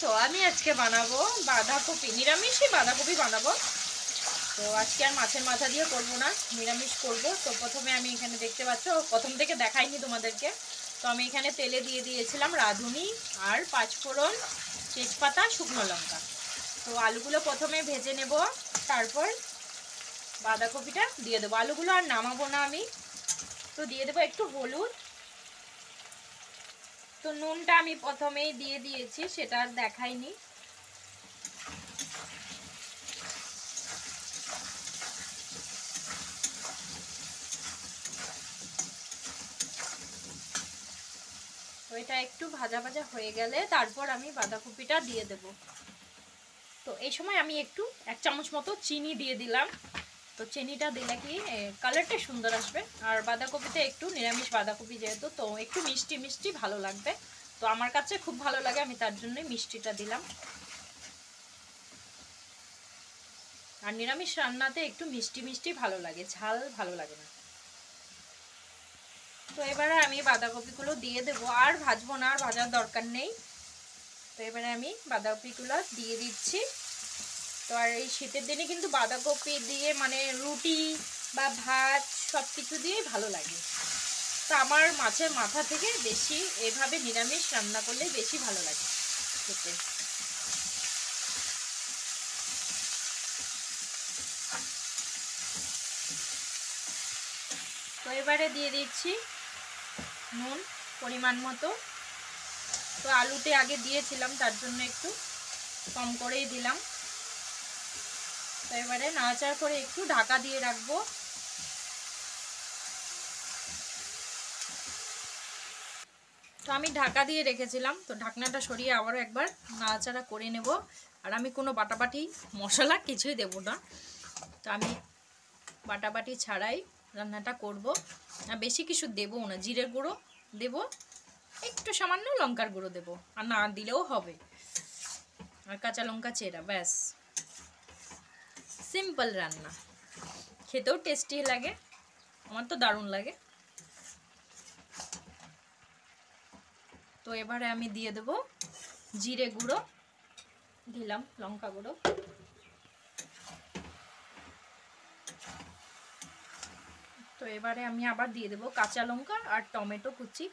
তো আমি আজকে বানাবো বাঁধাকপি, নিরামিষই বাঁধাকপি বানাবো। তো আজকে আর মাছের মাথা দিয়ে করব না, নিরামিষ করব। তো প্রথমে আমি এখানে দেখতে পাচ্ছ, প্রথম থেকে দেখাইনি তোমাদেরকে। তো আমি এখানে তেলে দিয়ে দিয়েছিলাম রাঁধুনি আর পাঁচফোড়ন, তেজপাতা, শুকনো লঙ্কা। তো আলুগুলো প্রথমে ভেজে নেব, তারপর বাঁধাকপিটা দিয়ে দেবো। আলুগুলো আর নামাবো না আমি। তো দিয়ে দেবো একটু হলুদ। তো নুনটা আমি প্রথমেই দিয়ে দিয়েছি, সেটা আর দেখাইনি। তো এটা একটু ভাজা ভাজা হয়ে গেলে তারপর আমি বাঁধাকপিটা দিয়ে দেব। তো এই সময় আমি একটু 1 চামচ মতো চিনি দিয়ে দিলাম। তো চিনিটা দিলে কি কালারটা সুন্দর আসবে। আর বাঁধাকপিতে একটু নিরামিষ বাঁধাকপি যেহেতু, তো একটু মিষ্টি মিষ্টি ভালো লাগবে। তো আমার কাছে খুব ভালো লাগে, আমি তার জন্যই মিষ্টিটা দিলাম। আর নিরামিষ রান্নাতে একটু মিষ্টি মিষ্টি ভালো লাগে, ঝাল ভালো লাগে না। তো এবারে আমি বাঁধাকপিগুলো দিয়ে দেবো, আর ভাজবো না, আর ভাজার দরকার নেই। তো এবারে আমি বাঁধাকপিগুলো দিয়ে দিচ্ছি। তো আর এই শীতের দিনে কিন্তু বাঁধাকপি দিয়ে মানে রুটি বা ভাত সব কিছু দিয়েই ভালো লাগে। তো আমার মাছের মাথা থেকে বেশি এভাবে নিরামিষ রান্না করলে বেশি ভালো লাগে খেতে। তো এবারে দিয়ে দিচ্ছি নুন পরিমাণ মতো। তো আলুতে আগে দিয়েছিলাম, তার জন্য একটু কম করেই দিলাম। তো এবারে নাড়াচাড়া করে একটু ঢাকা দিয়ে রাখবো। তো আমি ঢাকা দিয়ে রেখেছিলাম, তো ঢাকনাটা সরিয়ে আবারও একবার নাড়াচাড়া করে নেব। আর আমি কোনো বাটাবাটি মশলা কিছুই দেব না। তো আমি বাটাবাটি ছাড়াই রান্নাটা করব। আর বেশি কিছু দেবও না, জিরের গুঁড়ো দেব, একটু সামান্য লঙ্কার গুঁড়ো দেব, আর না দিলেও হবে, আর কাঁচা লঙ্কা চেরা, ব্যাস। সিম্পল রান্না, খেতেও টেস্টি লাগে, আমার তো দারুণ লাগে। তো এবারে আমি দিয়ে দেব জিরে গুঁড়ো, দিলাম লঙ্কা গুঁড়ো। তো এবারে আমি আবার দিয়ে দেব কাঁচা লঙ্কা আর টমেটো কুচি।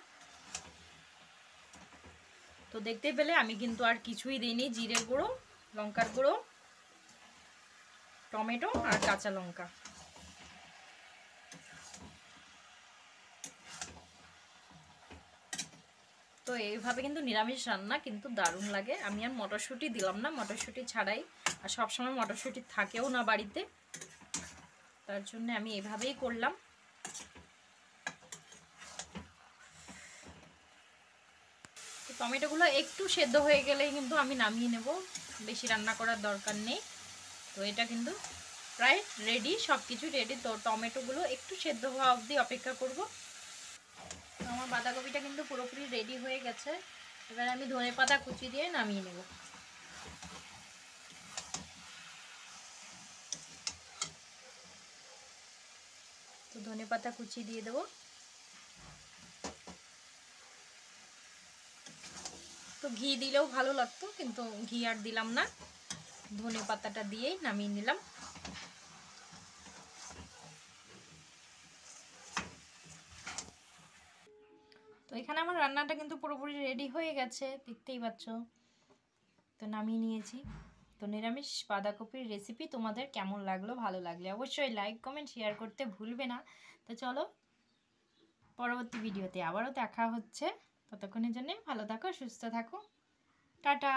তো দেখতে পেলে আমি কিন্তু আর কিছুই দিইনি, জিরে গুঁড়ো, লঙ্কার গুঁড়ো, টমেটো আর কাঁচা লঙ্কা। তো এইভাবে কিন্তু নিরামিষ রান্না কিন্তু দারুণ লাগে। আমি আর মটরশুঁটি দিলাম না, মটরশুঁটি ছাড়াই, আর সবসময় মটরশুঁটি থাকেও না বাড়িতে, তার জন্য আমি এভাবেই করলাম। তো টমেটোগুলো একটু সেদ্ধ হয়ে গেলেই কিন্তু আমি নামিয়ে নেব, বেশি রান্না করার দরকার নেই। তো এটা কিন্তু প্রায় রেডি, সব কিছু রেডি। তো টমেটোগুলো একটু সেদ্ধ হওয়া অবধি অপেক্ষা করব। তো আমার বাঁধাকপিটা কিন্তু পুরোপুরি রেডি হয়ে গেছে। এবার আমি ধনেপাতা কুচি দিয়ে নামিয়ে নেব। তো ধনেপাতা কুচি দিয়ে দেবো। তো ঘি দিলেও ভালো লাগতো, কিন্তু ঘি আর দিলাম না, ধনেপাতাটা দিয়েই নামিয়ে নিলাম। তো এখানে আমার রান্নাটা কিন্তু পুরোপুরি রেডি হয়ে গেছে, দেখতেই পাচ্ছ। তো নামিয়ে নিয়েছি। তো নিরামিষ বাঁধাকপির রেসিপি তোমাদের কেমন লাগলো, ভালো লাগলে অবশ্যই লাইক কমেন্ট শেয়ার করতে ভুলবে না। তো চলো পরবর্তী ভিডিওতে আবারও দেখা হচ্ছে। ততক্ষণের জন্য ভালো থাকো, সুস্থ থাকো, টাটা।